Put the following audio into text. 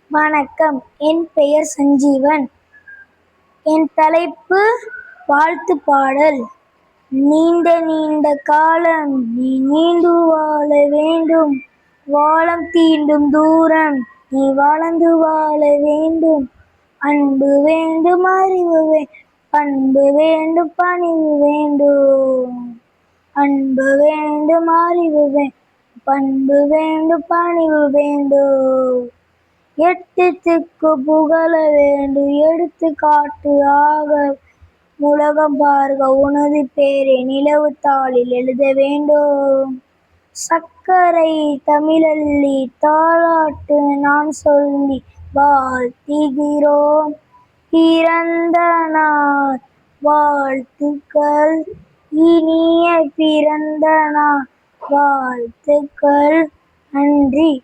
வணக்கம். என் பெயர் சஞ்சீவன். என் தலைப்பு வாழ்த்துப் பாடல். நீண்ட நீண்ட காலம் நீ நீண்டு வாழ வேண்டும், வானம் தீண்டும் தூரம் நீ வளர்ந்து வாழ வேண்டும். அன்பு வேண்டும், அறிவு பண்பு வேண்டும், பணிவு வேண்டும். அன்பு வேண்டும், அறிவு பண்பு வேண்டும், பணிவு வேண்டும். எட்டு திக்கு புகழ வேண்டும், எடுத்துக்காட்டு ஆக உலகம் பார்க்க உனது பேரை நிலவு தாளில் எழுத வேண்டும். சக்கரை தமிழல்லி தாலாட்டு நாம் சொல்லி வாழ்த்துகிறோம். பிறந்த நாள் வாழ்த்துக்கள், இனிய பிறந்த நாள் வாழ்த்துக்கள். நன்றி.